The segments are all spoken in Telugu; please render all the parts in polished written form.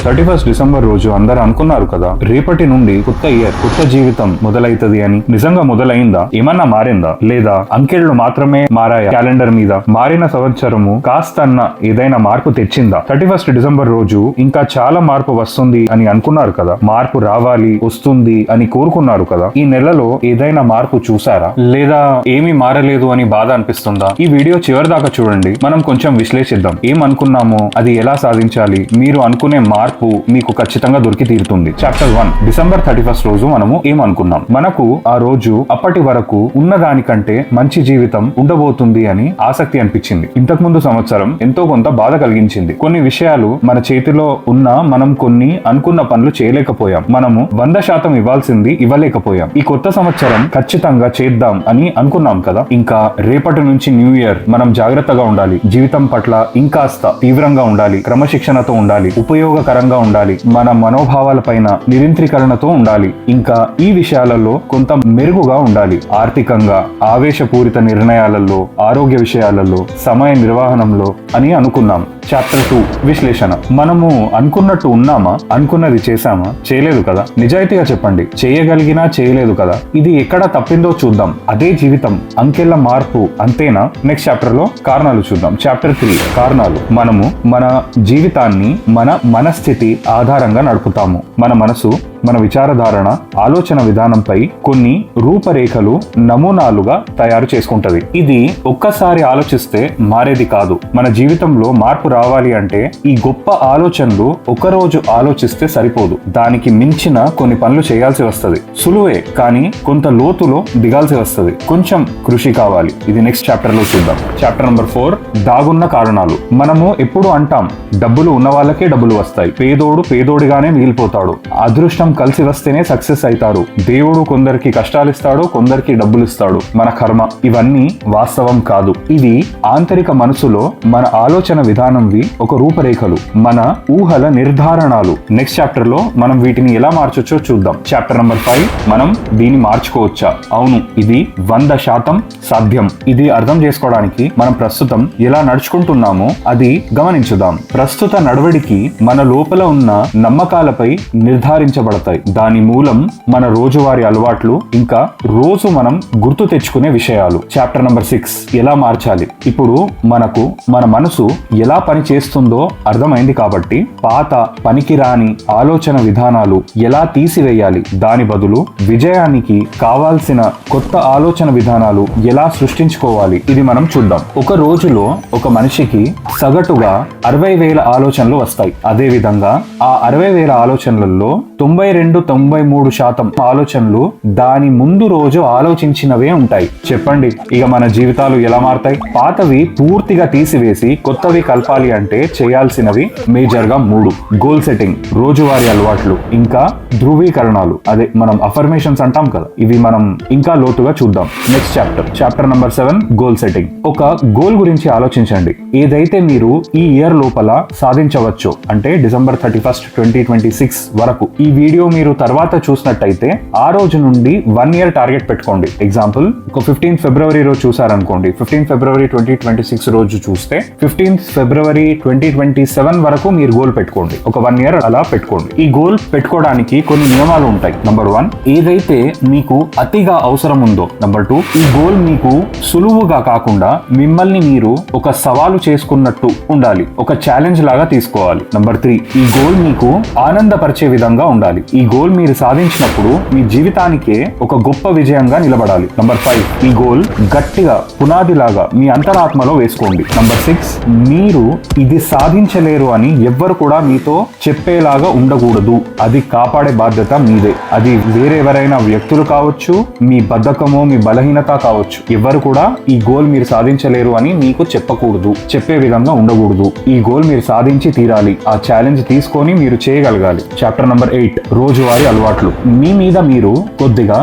31 డిసెంబర్ రోజు అందరూ అనుకున్నారు కదా, రేపటి నుండి కొత్త ఇయర్, కొత్త జీవితం మొదలైతది అని. నిజంగా మొదలైందా? ఏమన్నా మారిందా? లేదా అంకెళ్ళు మాత్రమే మారాయా క్యాలెండర్ మీద? మారిన సంవత్సరము కాస్తన్న ఏదైనా మార్పు తెచ్చిందా? 31 డిసెంబర్ రోజు ఇంకా చాలా మార్పు వస్తుంది అని అనుకున్నారు కదా, మార్పు రావాలి, వస్తుంది అని కోరుకున్నారు కదా. ఈ నెలలో ఏదైనా మార్పు చూసారా? లేదా ఏమీ మారలేదు అని బాధ అనిపిస్తుందా? ఈ వీడియో చివరి దాకా చూడండి, మనం కొంచెం విశ్లేషిద్దాం. ఏమనుకున్నామో అది ఎలా సాధించాలి, మీరు అనుకునే మార్పు మీకు ఖచ్చితంగా దొరికి తీరుతుంది. చాప్టర్ 1, డిసెంబర్ 31 రోజు మనము ఏమనుకున్నాం? మనకు ఆ రోజు అప్పటి వరకు ఉన్నదానికంటే మంచి జీవితం ఉండబోతుంది అని ఆసక్తి అనిపించింది. ఇంతకు ముందు సంవత్సరం ఎంతో కొంత బాధ కలిగించింది. కొన్ని విషయాలు మన చేతిలో ఉన్నా మనం కొన్ని అనుకున్న పనులు చేయలేకపోయాం. మనము 100% ఇవ్వాల్సింది ఇవ్వలేకపోయాం. ఈ కొత్త సంవత్సరం ఖచ్చితంగా చేద్దాం అని అనుకున్నాం కదా. ఇంకా రేపటి నుంచి న్యూ ఇయర్, మనం జాగ్రత్తగా ఉండాలి, జీవితం పట్ల ఇంకాస్త తీవ్రంగా ఉండాలి, క్రమశిక్షణతో ఉండాలి, ఉపయోగకరంగా ఉండాలి, మన మనోభావాల పైన నిరంత్రీకరణతో ఉండాలి, ఇంకా ఈ విషయాలలో కొంత మెరుగుగా ఉండాలి. ఆర్థికంగా, ఆవేశపూరిత నిర్ణయాలలో, ఆరోగ్య విషయాలలో, సమయ నిర్వహణంలో అని అనుకున్నాం. చాప్టర్ 2, విశ్లేషణ. మనము అనుకున్నట్టు ఉన్నామా? అనుకున్నది చేశామా? చేయలేదు కదా. నిజాయితీగా చెప్పండి, చేయగలిగినా చేయలేదు కదా. ఇది ఎక్కడ తప్పిందో చూద్దాం. అదే జీవితం, అంకెల మార్పు అంతేనా? నెక్స్ట్ చాప్టర్ లో కారణాలు చూద్దాం. చాప్టర్ 3, కారణాలు. మనము మన జీవితాన్ని మన మనస్థితి ఆధారంగా నడుపుతాము. మన మనసు మన విచారధారణ, ఆలోచన విధానంపై కొన్ని రూపరేఖలు, నమూనాలుగా తయారు చేసుకుంటది. ఇది ఒక్కసారి ఆలోచిస్తే మారేది కాదు. మన జీవితంలో మార్పు రావాలి అంటే ఈ గొప్ప ఆలోచనలు ఒకరోజు ఆలోచిస్తే సరిపోదు. దానికి మించిన కొన్ని పనులు చేయాల్సి వస్తది. సులువే, కానీ కొంత లోతులో దిగాల్సి వస్తది. కొంచెం కృషి కావాలి. ఇది నెక్స్ట్ చాప్టర్ లో చూద్దాం. చాప్టర్ నంబర్ 4, దాగున్న కారణాలు. మనము ఎప్పుడు అంటాం, డబ్బులు ఉన్న వాళ్ళకే డబ్బులు వస్తాయి, పేదోడు పేదోడిగానే మిగిలిపోతాడు, అదృష్టం కలిసి వస్తేనే సక్సెస్ అవుతారు, దేవుడు కొందరికి కష్టాలు ఇస్తాడు, కొందరికి డబ్బులు ఇస్తాడు, మన కర్మ. ఇవన్నీ వాస్తవం కాదు. ఇది ఆంతరిక మనసులో మన ఆలోచన విధానంవి ఒక రూపరేఖలు, మన ఊహల నిర్ధారణాలు. నెక్స్ట్ చాప్టర్ లో మనం వీటిని ఎలా మార్చొచ్చో చూద్దాం. చాప్టర్ నంబర్ 5, మనం దీన్ని మార్చుకోవచ్చా? అవును, ఇది 100% సాధ్యం. ఇది అర్థం చేసుకోవడానికి మనం ప్రస్తుతం ఎలా నడుచుకుంటున్నామో అది గమనించుదాం. ప్రస్తుత నడవడికి మన లోపల ఉన్న నమ్మకాలపై నిర్ధారించబడతాయి. దాని మూలం మన రోజువారీ అలవాట్లు, ఇంకా రోజు మనం గుర్తు తెచ్చుకునే విషయాలు. చాప్టర్ నంబర్ 6, ఎలా మార్చాలి. ఇప్పుడు మనకు మన మనసు ఎలా పని చేస్తుందో అర్థమైంది కాబట్టి పాత పనికిరాని ఆలోచన విధానాలు ఎలా తీసివేయాలి, దాని బదులు విజయానికి కావాల్సిన కొత్త ఆలోచన విధానాలు ఎలా సృష్టించుకోవాలి, ఇది మనం చూద్దాం. ఒక రోజులో ఒక మనిషికి సగటుగా 60,000 ఆలోచనలు వస్తాయి. అదే విధంగా ఆ 60,000 ఆలోచనలలో 92-93% ఆలోచనలు దాని ముందు రోజు ఆలోచించినవే ఉంటాయి. చెప్పండి, ఇక మన జీవితాలు ఎలా మారతాయి? పాతవి పూర్తిగా తీసివేసి కొత్తవి కలపాలి అంటే చేయాల్సినవి మేజర్ గా 3: గోల్ సెట్టింగ్, రోజువారీ అలవాట్లు, ఇంకా ధృవీకరణాలు, అదే మనం అఫర్మేషన్స్ అంటాం కదా. ఇవి మనం ఇంకా లోతుగా చూద్దాం. Next chapter number 7, goal setting. ఒక గోల్ గురించి ఆలోచించండి. ఏదైతే మీరు ఈ ఇయర్ లోపల సాధించవచ్చు అంటే డిసెంబర్ 31, 2026 వరకు. ఈ వీడియో మీరు తర్వాత చూసినట్టయితే ఆ రోజు నుండి 1 year టార్గెట్ పెట్టుకోండి. ఎగ్జాంపుల్, ఒక 15th ఫిబ్రవరి రోజు చూసారనుకోండి. 15th ఫిబ్రవరి 2026 రోజు చూస్తే 15th ఫిబ్రవరి 2027 వరకు మీరు గోల్ పెట్టుకోండి. ఒక 1 year అలా పెట్టుకోండి. ఈ గోల్ పెట్టుకోవడానికి కొన్ని నియమాలు ఉంటాయి. నంబర్ 1, ఏదైతే మీకు అతిగా అవసరం ఉందో. నంబర్ 2, ఈ గోల్ మీకు సులువుగా కాకుండా మిమ్మల్ని మీరు ఒక సవాలు చేసుకున్నట్టు ఉండాలి, ఒక ఛాలెంజ్ లాగా తీసుకోవాలి. నంబర్ 3, ఈ గోల్ మీకు ఆనందపరిచే విధంగా ఉండాలి. ఈ గోల్ మీరు సాధించినప్పుడు మీ జీవితానికే ఒక గొప్ప విజయంగా నిలబడాలి. నంబర్ 5, ఈ గోల్ గట్టిగా పునాదిలాగా మీ అంతరాత్మలో వేసుకోండి. నంబర్ 6, మీరు ఇది సాధించలేరు అని ఎవ్వరు కూడా మీతో చెప్పేలాగా ఉండకూడదు. అది కాపాడే బాధ్యత మీదే. అది వేరెవరైనా వ్యక్తులు కావచ్చు, మీ బద్ధకమో మీ బలహీనత కావచ్చు. ఎవ్వరు కూడా ఈ గోల్ మీరు సాధించలేరు అని మీకు చెప్పకూడదు, చెప్పే విధంగా ఉండకూడదు. ఈ గోల్ మీరు సాధించి తీరాలి. ఆ ఛాలెంజ్ తీసుకొని మీరు చేయగలగాలి. చాప్టర్ నంబర్ 8, రోజువారీ అలవాట్లు. మీ మీద మీరు కొద్దిగా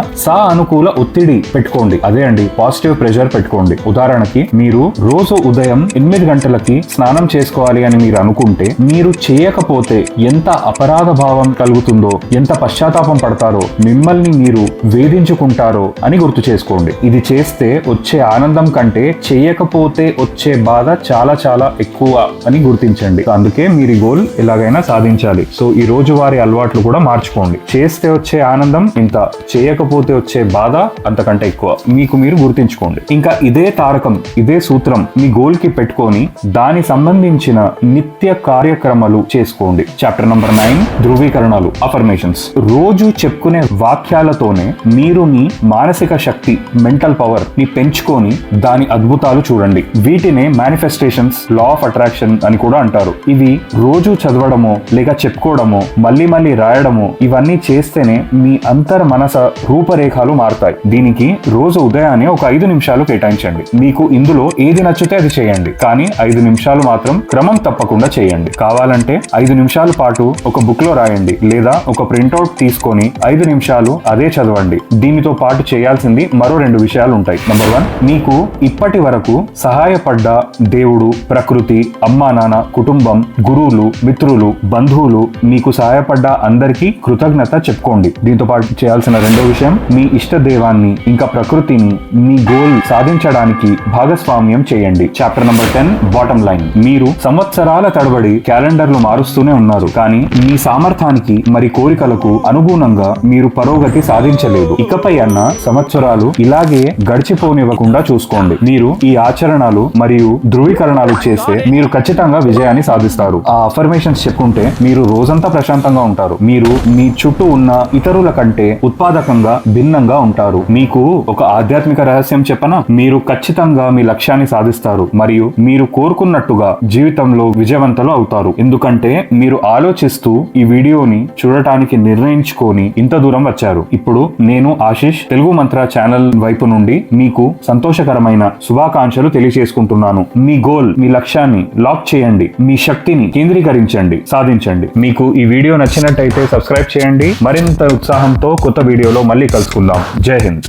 అనుకూల ఒత్తిడి పెట్టుకోండి. అదే అండి, పాజిటివ్ ప్రెషర్ పెట్టుకోండి. ఉదాహరణకి మీరు రోజు ఉదయం 8 గంటలకి స్నానం చేసుకోవాలి అని మీరు అనుకుంటే, మీరు చేయకపోతే ఎంత అపరాధ భావం కలుగుతుందో, ఎంత పశ్చాత్తాపం పడతారో, మిమ్మల్ని మీరు వేధించుకుంటారో అని గుర్తు చేసుకోండి. ఇది చేస్తే వచ్చే ఆనందం కంటే చేయకపోతే వచ్చే బాధ చాలా చాలా ఎక్కువ అని గుర్తించండి. అందుకే మీరు గోల్ ఎలాగైనా సాధించాలి. సో ఈ రోజువారీ అలవాట్లు కూడా మార్చుకోండి. చేస్తే వచ్చే ఆనందం ఇంత, చేయకపోతే వచ్చే బాధ అంతకంటే ఎక్కువ. మీకు మీరు గుర్తించుకోండి. ఇంకా ఇదే తారకం, ఇదే సూత్రం మీ గోల్ కి పెట్టుకొని దాని సంబంధించిన నిత్య కార్యక్రమాలు చేసుకోండి. చాప్టర్ నంబర్ 9, ధృవీకరణాలు, అఫర్మేషన్స్. రోజు చెప్పుకునే వాక్యాలతోనే మీరు మీ మానసిక శక్తి, మెంటల్ పవర్ ని పెంచుకొని దాని అద్భుతాలు చూడండి. వీటినే మేనిఫెస్టేషన్స్, లా ఆఫ్ అట్రాక్షన్ అని కూడా అంటారు. ఇవి రోజు చదవడమో లేక చెప్పుకోవడమో, మళ్ళీ మళ్ళీ రాయడమో, ఇవన్నీ చేస్తేనే మీ అంతర్ మనస రూపరేఖలు మారుతాయి. దీనికి రోజు ఉదయాన్నే ఒక 5 నిమిషాలు కేటాయించండి. మీకు ఇందులో ఏది నచ్చితే అది చేయండి, కానీ 5 నిమిషాలు మాత్రం క్రమం తప్పకుండా చేయండి. కావాలంటే 5 నిమిషాల పాటు ఒక బుక్ లో రాయండి, లేదా ఒక ప్రింట్అవుట్ తీసుకొని 5 నిమిషాలు అదే చదవండి. దీనితో పాటు చేయాల్సింది మరో 2 విషయాలు ఉంటాయి. నంబర్ 1, మీకు ఇప్పటి వరకు సహాయపడ్డ దేవుడు, ప్రకృతి, అమ్మా నాన్న, కుటుంబం, గురువులు, మిత్రులు, బంధువులు, మీకు సహాయపడ్డ అందరికీ కృతజ్ఞత చెప్పుకోండి. దీంతో పాటు చేయాల్సిన 2వ విషయం, మీ ఇష్ట దేవాన్ని ఇంకా ప్రకృతిని మీ గోల్ సాధించడానికి భాగస్వామ్యం చేయండి. Chapter number 10, bottom line. మీరు సంవత్సరాల తడబడి క్యాలెండర్లు మారుస్తూనే ఉన్నారు, కానీ మీ సామర్థ్యానికి మరి కోరికలకు అనుగుణంగా మీరు పురోగతి సాధించలేదు. ఇకపై అన్న సంవత్సరాలు ఇలాగే గడిచిపోనివ్వకుండా చూసుకోండి. మీరు ఈ ఆచరణలు మరియు ధృవీకరణాలు చేస్తే మీరు ఖచ్చితంగా విజయాన్ని సాధిస్తారు. ఆ అఫర్మేషన్స్ చెప్పుకుంటే మీరు రోజంతా ప్రశాంతంగా ఉంటారు. మీరు మీ చుట్టూ ఉన్న ఇతరుల కంటే ఉత్పాదకంగా, భిన్నంగా ఉంటారు. మీకు ఒక ఆధ్యాత్మిక రహస్యం చెప్పనా? మీరు ఖచ్చితంగా మీ లక్ష్యాన్ని సాధిస్తారు మరియు మీరు కోరుకున్నట్టుగా జీవితంలో విజయవంతులు అవుతారు. ఎందుకంటే మీరు ఆలోచిస్తూ ఈ వీడియోని చూడటానికి నిర్ణయించుకొని ఇంత దూరం వచ్చారు. ఇప్పుడు నేను ఆశిష్ తెలుగు మంత్ర ఛానల్ వైపు నుండి మీకు సంతోషకరమైన శుభాకాంక్షలు తెలియజేసుకుంటున్నాను. మీ గోల్, మీ లక్ష్యాన్ని లాక్ చేయండి. మీ శక్తిని కేంద్రీకరించండి, సాధించండి. మీకు ఈ వీడియో నచ్చినట్టయితే సబ్స్క్రైబ్ చేయండి. మరింత ఉత్సాహంతో కొత్త వీడియోలో మళ్ళీ కలుసుకుందాం. జై హింద్.